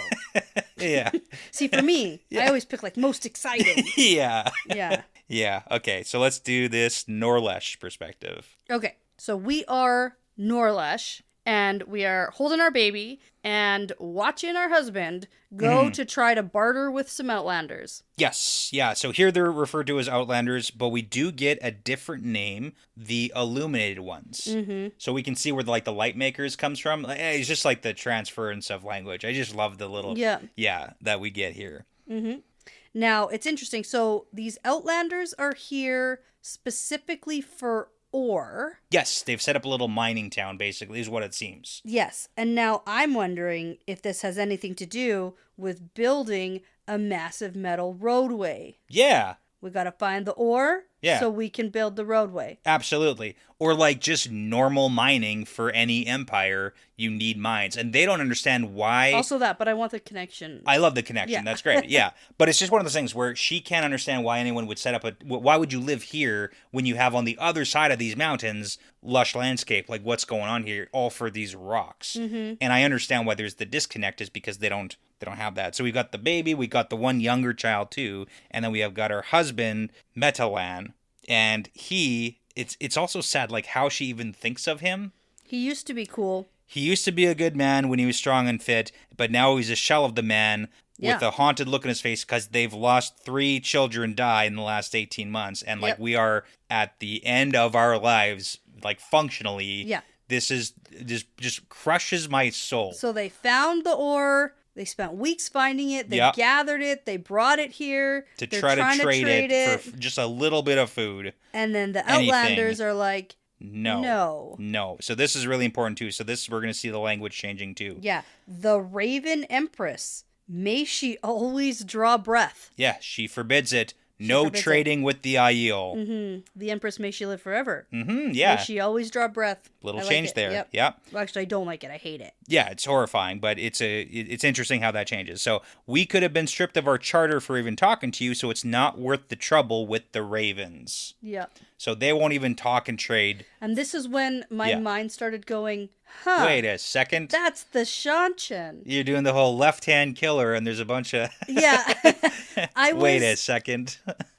Yeah. See, for me, I always pick like most exciting. Yeah. Yeah. Yeah. Okay. So let's do this Norlesh perspective. Okay. So we are Norlesh, and we are holding our baby and watching our husband go to try to barter with some Outlanders. Yes. Yeah. So here they're referred to as Outlanders, but we do get a different name, the Illuminated Ones. Mm-hmm. So we can see where the Light Makers comes from. It's just like the transference of language. I just love the little that we get here. Mm-hmm. Now, it's interesting. So these Outlanders are here specifically for ore. Yes, they've set up a little mining town, basically, is what it seems. Yes, and now I'm wondering if this has anything to do with building a massive metal roadway. Yeah. We gotta find the ore so we can build the roadway. Absolutely. Or just normal mining for any empire, you need mines. And they don't understand why. Also that, but I want the connection. I love the connection. Yeah. That's great. Yeah. But it's just one of those things where she can't understand why anyone would set up why would you live here when you have on the other side of these mountains lush landscape? Like, what's going on here? All for these rocks. Mm-hmm. And I understand why there's the disconnect is because they don't have that. So we've got the baby, we got the one younger child too, and then we have got her husband, Metalan, and it's also sad how she even thinks of him. He used to be cool. He used to be a good man when he was strong and fit, but now he's a shell of the man with a haunted look on his face because they've lost 3 children die in the last 18 months, and we are at the end of our lives, functionally. Yeah. This is just crushes my soul. So they found the ore. They spent weeks finding it. They gathered it. They brought it here. They're try to trade it for just a little bit of food. And then the Outlanders are like, no. So this is really important too. So we're going to see the language changing too. Yeah. The Raven Empress. May she always draw breath. Yeah, she forbids it. No trading with the Aiel. Mm-hmm. The Empress, may she live forever. Mm-hmm, yeah. May she always draw breath. Little change there. Yep. Well, actually, I don't like it. I hate it. Yeah, it's horrifying, but it's interesting how that changes. So we could have been stripped of our charter for even talking to you, so it's not worth the trouble with the Ravens. Yeah. So they won't even talk and trade. And this is when my mind started going, wait a second. That's the Shanshan. You're doing the whole left-hand killer, and there's a bunch of... Yeah. Wait a second.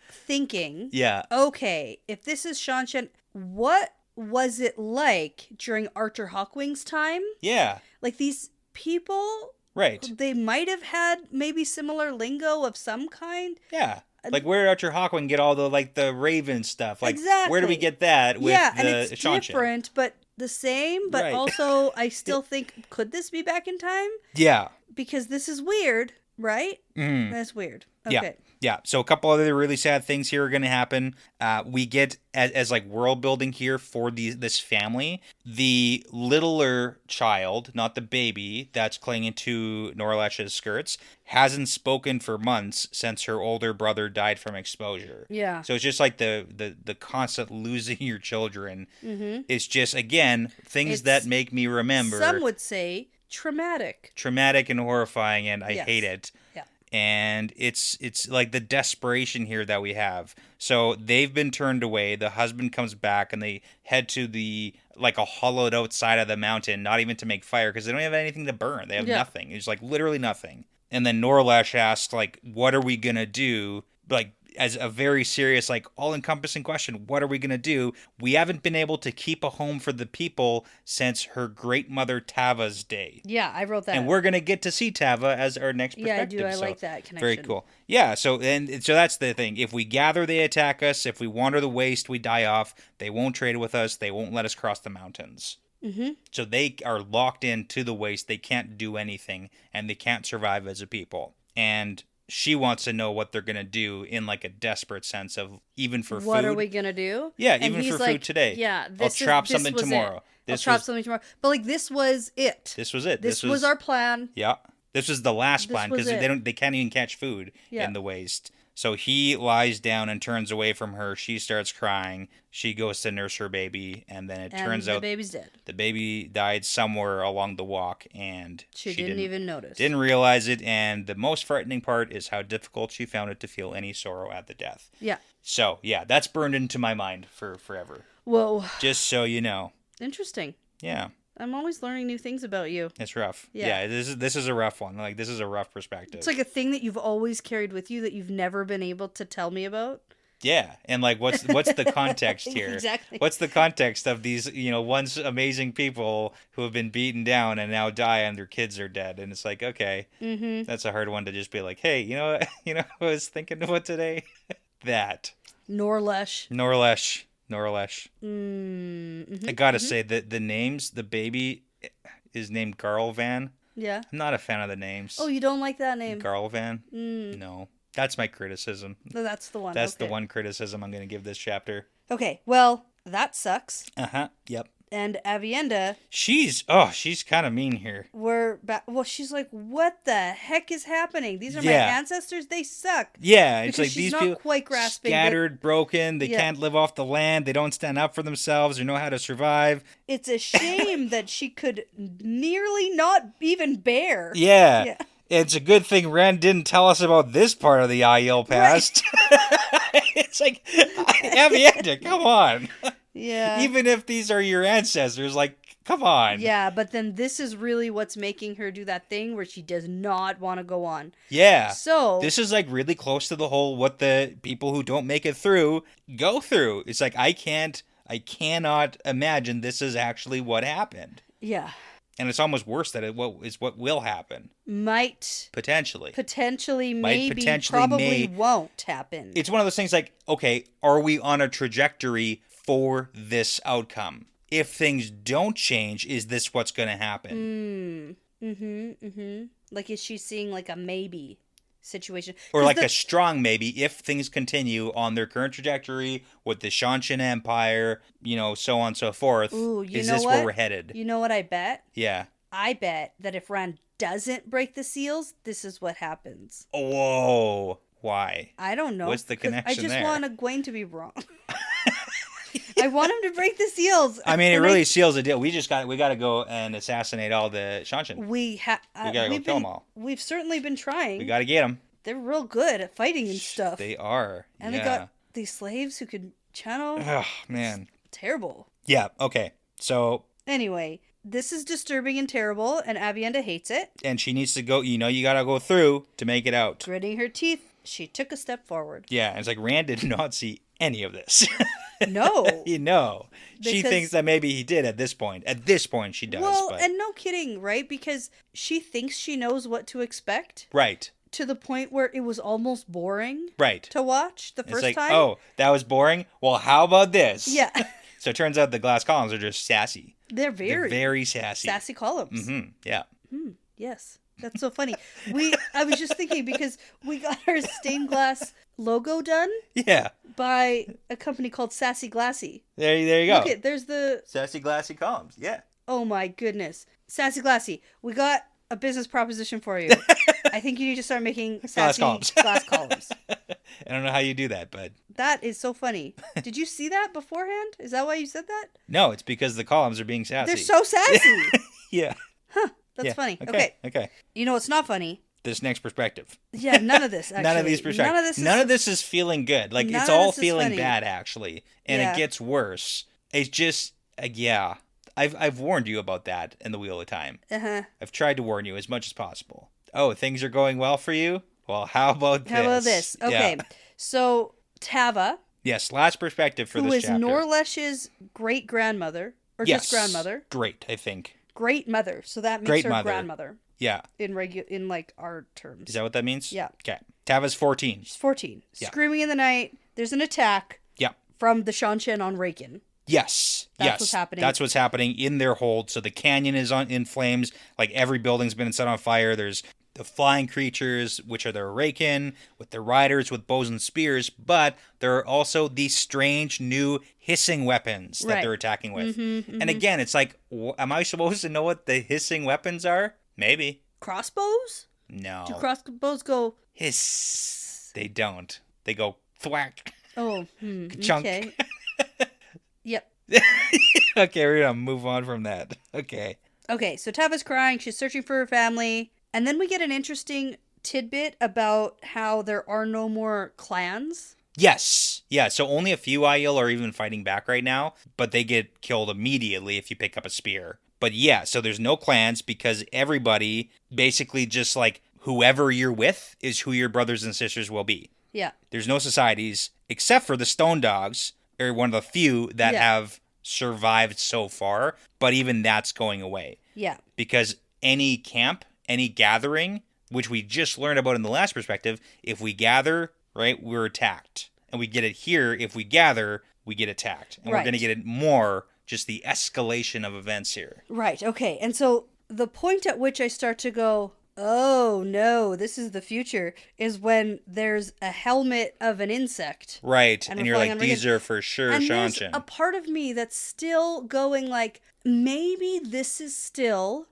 Thinking, yeah. Okay, if this is Shanshan, what was it like during Archer Hawkwing's time? Yeah. These people... Right. They might have had maybe similar lingo of some kind. Yeah. Where did Archer Hawkwing get all the Raven stuff? Exactly. Where do we get that with and the it's Shanshan? different, but the same. But also, I still think, could this be back in time? Yeah. Because this is weird, right? Mm. That's weird. Okay. Yeah. So a couple other really sad things here are going to happen. We get as world building here for this family. The littler child, not the baby, that's clinging to Norlesh's skirts, hasn't spoken for months since her older brother died from exposure. Yeah. So it's just the constant losing your children. Mm-hmm. It's just again things that make me remember. Some would say traumatic and horrifying, and I hate it. Yeah. And it's the desperation here that we have. So they've been turned away. The husband comes back and they head to the a hollowed out side of the mountain, not even to make fire because they don't have anything to burn. They have nothing. It's literally nothing. And then Norlesh asks what are we gonna do? As a very serious, all-encompassing question, what are we going to do? We haven't been able to keep a home for the people since her great-mother Tava's day. Yeah, I wrote that. And we're going to get to see Tava as our next perspective. Yeah, I do. I like that connection. Very cool. Yeah, so that's the thing. If we gather, they attack us. If we wander the waste, we die off. They won't trade with us. They won't let us cross the mountains. Mm-hmm. So they are locked into the waste. They can't do anything, and they can't survive as a people. And... she wants to know what they're going to do in a desperate sense of even for food. What are we going to do? Yeah, and even for food today. Yeah. I'll trap something tomorrow. I'll trap something tomorrow. But this was it. This was it. This was our plan. Yeah. This was the last plan because they can't even catch food in the waste. So he lies down and turns away from her. She starts crying. She goes to nurse her baby, and then it turns out the baby's dead. The baby died somewhere along the walk, and she didn't even notice. Didn't realize it, and the most frightening part is how difficult she found it to feel any sorrow at the death. Yeah. So, yeah, that's burned into my mind for forever. Whoa. Just so you know. Interesting. Yeah. I'm always learning new things about you. It's rough. Yeah. Yeah, this is a rough one. Like, this is a rough perspective. It's like a thing that you've always carried with you that you've never been able to tell me about. Yeah, and like, what's the context here? Exactly. What's the context of these, once amazing people who have been beaten down and now die and their kids are dead? And it's like, okay, that's a hard one to just be like, hey, I was thinking about today? That. Norlesh. I gotta say that the names, the baby is named Garlvan. Yeah. I'm not a fan of the names. Oh, you don't like that name? Garlvan? No. That's my criticism. That's the one. That's the one criticism I'm going to give this chapter. Okay, well, that sucks. Uh-huh, yep. And Avienda... She's kind of mean here. She's like, what the heck is happening? These are my ancestors? They suck. Yeah, it's because like she's these not people quite grasping scattered, broken, they can't live off the land, they don't stand up for themselves or know how to survive. It's a shame that she could nearly not even bear. Yeah. It's a good thing Ren didn't tell us about this part of the Aiel past. Right. It's like, Avienda, come on. Yeah. Even if these are your ancestors, like, come on. Yeah, but then this is really what's making her do that thing where she does not want to go on. Yeah. So this is like really close to the whole what the people who don't make it through go through. It's like, I cannot imagine this is actually what happened. Yeah. And it's almost worse that what will happen. Potentially, maybe, won't happen. It's one of those things like, okay, are we on a trajectory for this outcome? If things don't change, is this what's going to happen? Like, is she seeing like a maybe situation? Or like a strong maybe if things continue on their current trajectory with the Shanshan Empire, so on and so forth. Ooh, is this where we're headed? You know what I bet? Yeah. I bet that if Rand doesn't break the seals, this is what happens. Whoa. Why? I don't know. What's the connection I just there? want Egwene to be wrong. I want him to break the seals. I mean, it really seals the deal. We got to go and assassinate all the Shanshan. We got to go kill them all. We've certainly been trying. We got to get them. They're real good at fighting and stuff. They are. And they got these slaves who could channel. Oh, man. It's terrible. Yeah, okay. So... Anyway, this is disturbing and terrible, and Avienda hates it. And she needs to go, you got to go through to make it out. Gritting her teeth, she took a step forward. Yeah, and it's like Rand did not see any of this. No. She thinks that maybe he did at this point. At this point, she does. Well, but... and no kidding, right? Because she thinks she knows what to expect. Right. To the point where it was almost boring. Right. To watch the first time. Oh, that was boring? Well, how about this? Yeah. So it turns out the glass columns are just sassy. They're very sassy. Sassy columns. Mm-hmm. Yeah. Yes. That's so funny. I was just thinking because we got our stained glass logo done. Yeah. By a company called Sassy Glassy. There you go. Look at there's the Sassy Glassy columns. Yeah. Oh my goodness. Sassy Glassy. We got a business proposition for you. I think you need to start making sassy glass columns. I don't know how you do that, but... That is so funny. Did you see that beforehand? Is that why you said that? No, it's because the columns are being sassy. They're so sassy. Yeah. Huh. That's funny. Okay. You know what's not funny? This next perspective. Yeah, none of this, actually. None of these perspectives. None of this is feeling good. Like, it's all feeling bad, actually. And it gets worse. It's just, yeah. I've warned you about that in the Wheel of Time. Uh-huh. I've tried to warn you as much as possible. Oh, things are going well for you? Well, how about this? Okay. Yeah. So, Tava. Yes, last perspective for this chapter. Who is Norlesh's great-grandmother. Or just grandmother. Great, I think. Great mother. So that makes her grandmother. Yeah. In like our terms. Is that what that means? Yeah. Okay. Tava's 14. She's 14. Yeah. Screaming in the night. There's an attack. Yeah. From the Shanshan on Raken. Yes. That's what's happening. That's what's happening in their hold. So the canyon is in flames. Like every building's been set on fire. There's the flying creatures, which are the Raken, with the riders with bows and spears. But there are also these strange new hissing weapons that they're attacking with. And again, it's like, am I supposed to know what the hissing weapons are? Maybe. Crossbows? No. Do crossbows go hiss? They don't. They go thwack. Oh, chunk. Okay. Yep. Okay, we're gonna move on from that. Okay, so Tava's crying. She's searching for her family. And then we get an interesting tidbit about how there are no more clans. Yes. Yeah, so only a few Aiel are even fighting back right now, but they get killed immediately if you pick up a spear. But yeah, so there's no clans because everybody basically just like whoever you're with is who your brothers and sisters will be. Yeah. There's no societies except for the Stone Dogs, or one of the few that have survived so far. But even that's going away. Yeah. Because any camp, any gathering, which we just learned about in the last perspective, if we gather, right, we're attacked. And we get it here, if we gather, we get attacked. And we're going to get it more, just the escalation of events here. Right, okay. And so the point at which I start to go, oh no, this is the future, is when there's a helmet of an insect. Right, and you're like, these are for sure and Shanshan. There's a part of me that's still going like, maybe this is still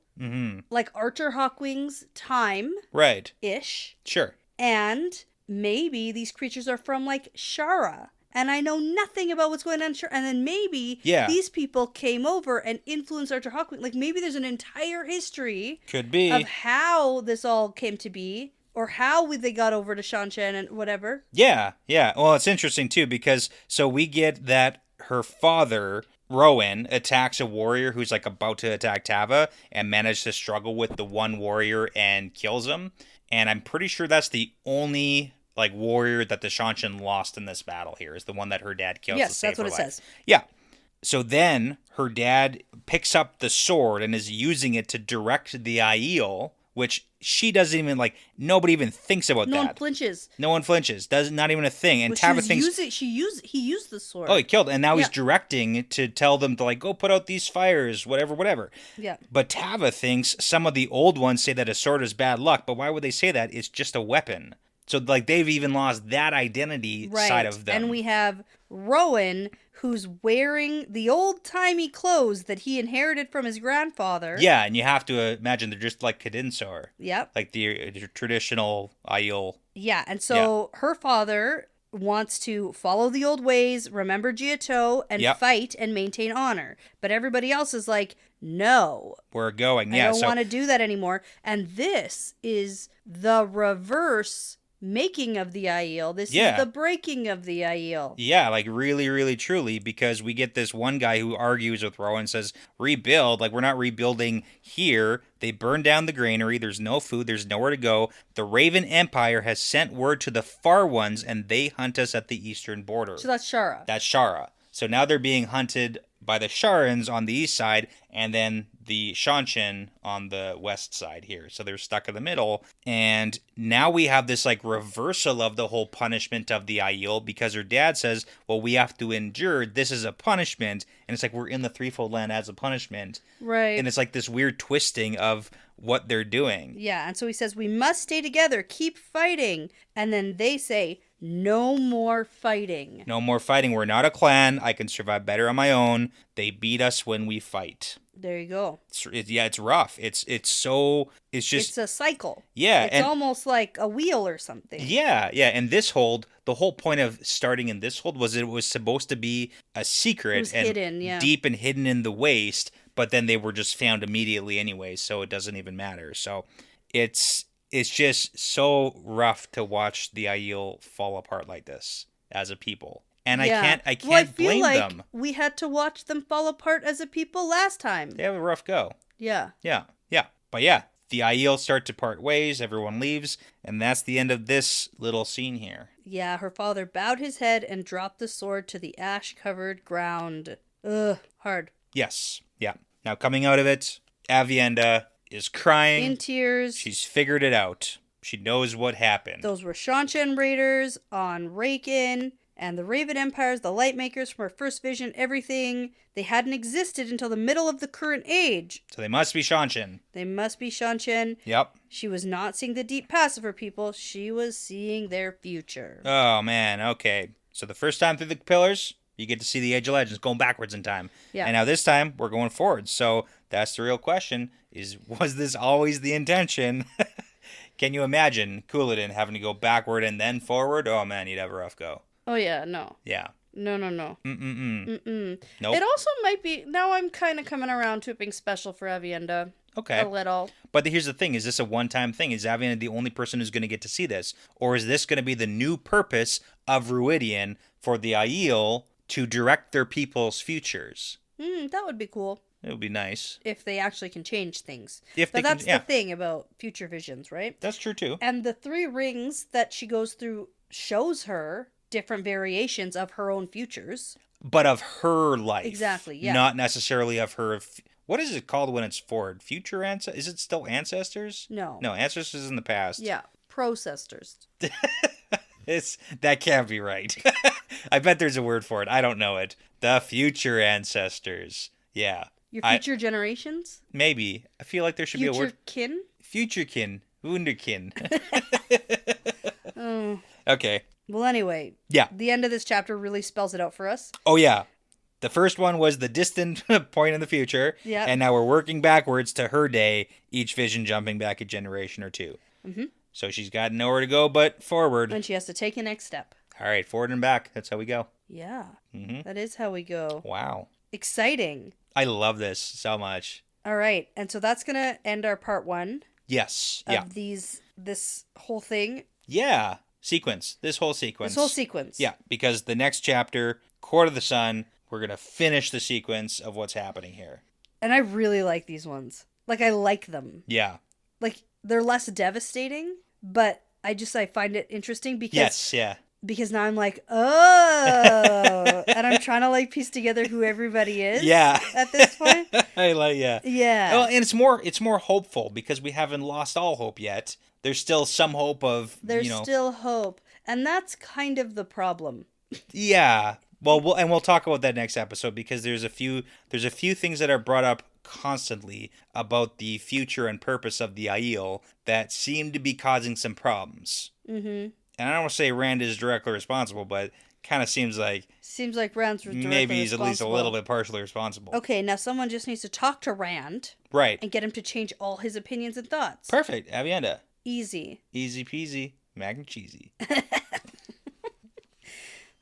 like Archer Hawkwing's time. Right. Ish. Sure. And maybe these creatures are from like Ishara. And I know nothing about what's going on. And then maybe these people came over and influenced Archer Hawkwing. Like maybe there's an entire history. Could be. Of how this all came to be. Or how they got over to Shanshan and whatever. Yeah, yeah. Well, it's interesting too because so we get that her father, Rowan, attacks a warrior who's like about to attack Tava and manages to struggle with the one warrior and kills him. And I'm pretty sure that's the only like warrior that the Shanshan lost in this battle here, is the one that her dad kills. Yes, that's what it says. Yeah. So then her dad picks up the sword and is using it to direct the Aiel, which she doesn't even like. Nobody even thinks about that. No one flinches. No one flinches. Does not even a thing. And Tava thinks he used the sword. Oh, he killed, and now he's directing to tell them to like go put out these fires, whatever. Yeah. But Tava thinks some of the old ones say that a sword is bad luck, but why would they say that? It's just a weapon. So like they've even lost that identity side of them. And we have Rowan, who's wearing the old-timey clothes that he inherited from his grandfather. Yeah, and you have to imagine they're just like Kadinsor. Yep. Like the traditional Aiel. Yeah, and so her father wants to follow the old ways, remember Geof, and fight and maintain honor. But everybody else is like, no. We're going. I don't want to do that anymore. And this is the reverse making of the Aiel. This is the breaking of the Aiel. Yeah, like really, really, truly, because we get this one guy who argues with Rowan and says, rebuild. Like, we're not rebuilding here. They burned down the granary. There's no food. There's nowhere to go. The Raven Empire has sent word to the Far Ones, and they hunt us at the eastern border. So that's Shara. That's Shara. So now they're being hunted by the Sharans on the east side, and then the Shanshan on the west side here. So they're stuck in the middle. And now we have this like reversal of the whole punishment of the Aiel, because her dad says, well, we have to endure. This is a punishment. And it's like we're in the Threefold Land as a punishment. Right. And it's like this weird twisting of what they're doing. Yeah. And so he says, we must stay together. Keep fighting. And then they say, no more fighting. No more fighting. We're not a clan. I can survive better on my own. They beat us when we fight. There you go. It's rough. It's just a cycle. Yeah, it's almost like a wheel or something. Yeah. And this hold, the whole point of starting in this hold was it was supposed to be a secret. It was hidden, deep and hidden in the waste. But then they were just found immediately anyway, so it doesn't even matter. So it's just so rough to watch the Aiel fall apart like this as a people. And I can't blame them. We had to watch them fall apart as a people last time. They have a rough go. Yeah. Yeah. But yeah, the Aiel start to part ways, everyone leaves, and that's the end of this little scene here. Yeah, her father bowed his head and dropped the sword to the ash-covered ground. Ugh, hard. Yes. Yeah. Now coming out of it, Aviendha is crying. In tears. She's figured it out. She knows what happened. Those were Shanshan raiders on Raiken, and the Raven Empires, the Lightmakers from her first vision, everything. They hadn't existed until the middle of the current age. So they must be Shanshan. They must be Shanshan. Yep. She was not seeing the deep past of her people. She was seeing their future. Oh, man. Okay. So the first time through the pillars, you get to see the Age of Legends going backwards in time. Yeah. And now this time, we're going forward. So that's the real question, was this always the intention? Can you imagine Couladin having to go backward and then forward? Oh, man, you'd have a rough go. Oh, yeah, no. Yeah. No. Nope. It also might be, now I'm kind of coming around to it being special for Aviendha. Okay. A little. But here's the thing, is this a one-time thing? Is Aviendha the only person who's going to get to see this? Or is this going to be the new purpose of Ruidian for the Aiel to direct their people's futures? That would be cool. It would be nice. If they actually can change things. If but they that's can, yeah. the thing about future visions, right? That's true, too. And the 3 rings that she goes through shows her different variations of her own futures. But of her life. Exactly, yeah. Not necessarily of her... What is it called when it's forward? Future ancestors? Is it still ancestors? No. No, ancestors is in the past. Yeah, procestors. That can't be right. I bet there's a word for it. I don't know it. The future ancestors. Yeah. Your future generations? Maybe. I feel like there should be a word. Future kin? Futurekin. Wunderkin. Oh. Okay. Well, anyway. Yeah. The end of this chapter really spells it out for us. Oh, yeah. The first one was the distant point in the future. Yeah. And now we're working backwards to her day, each vision jumping back a generation or 2. Mm-hmm. So she's got nowhere to go but forward. And she has to take a next step. All right, forward and back. That's how we go. Yeah. Mm-hmm. That is how we go. Wow. Exciting. I love this so much. All right. And so that's going to end our part 1. Yes. Of this whole thing. Yeah. Sequence. This whole sequence. Yeah, because the next chapter, Court of the Sun, we're going to finish the sequence of what's happening here. And I really like these ones. Like, I like them. Yeah. Like, they're less devastating, but I find it interesting because... Yes, yeah. Because now I'm like, oh, and I'm trying to like piece together who everybody is. Yeah. At this point. I like, yeah. Yeah. Well, and it's more hopeful because we haven't lost all hope yet. There's still some hope of, There's still hope. And that's kind of the problem. Yeah. Well, we'll talk about that next episode because there's a few things that are brought up constantly about the future and purpose of the Aiel that seem to be causing some problems. Mm-hmm. And I don't want to say Rand is directly responsible, but kind of seems like Rand's directly maybe he's at least a responsible. little bit partially responsible. Okay, now someone just needs to talk to Rand. Right. And get him to change all his opinions and thoughts. Perfect. Avienda. Easy. Easy peasy. Mac and cheesy.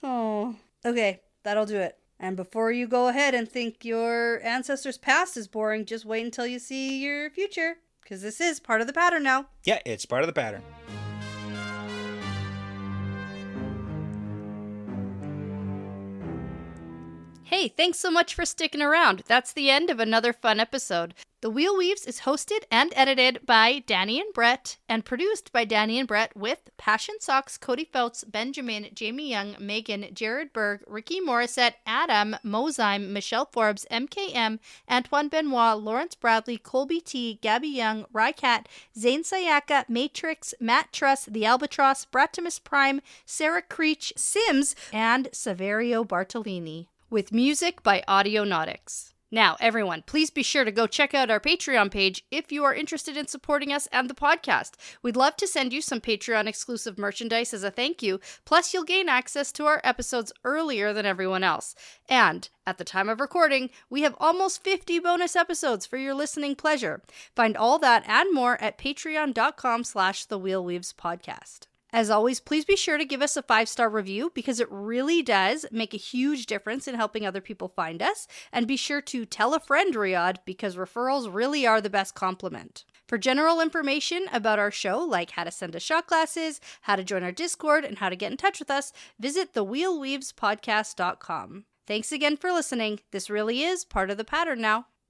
Oh. Okay, that'll do it. And before you go ahead and think your ancestors' past is boring, just wait until you see your future. Because this is part of the pattern now. Yeah, it's part of the pattern. Hey, thanks so much for sticking around. That's the end of another fun episode. The Wheel Weaves is hosted and edited by Dani and Brett and produced by Dani and Brett with Passion Socks, Cody Feltz, Benjamin, Jamie Young, Megan, Jared Berg, Ricky Morissette, Adam, Mozyme, Michelle Forbes, MKM, Antoine Benoit, Lawrence Bradley, Colby T, Gabby Young, Rycat, Zane Sayaka, Matrix, Matt Truss, The Albatross, Bratimus Prime, Sarah Creech, Sims, and Saverio Bartolini. With music by Audionautics. Now, everyone, please be sure to go check out our Patreon page if you are interested in supporting us and the podcast. We'd love to send you some Patreon-exclusive merchandise as a thank you, plus you'll gain access to our episodes earlier than everyone else. And, at the time of recording, we have almost 50 bonus episodes for your listening pleasure. Find all that and more at patreon.com/thewheelweavespodcast. As always, please be sure to give us a 5-star review because it really does make a huge difference in helping other people find us. And be sure to tell a friend, Riyadh, because referrals really are the best compliment. For general information about our show, like how to send us shot glasses, how to join our Discord, and how to get in touch with us, visit thewheelweavespodcast.com. Thanks again for listening. This really is part of the pattern now.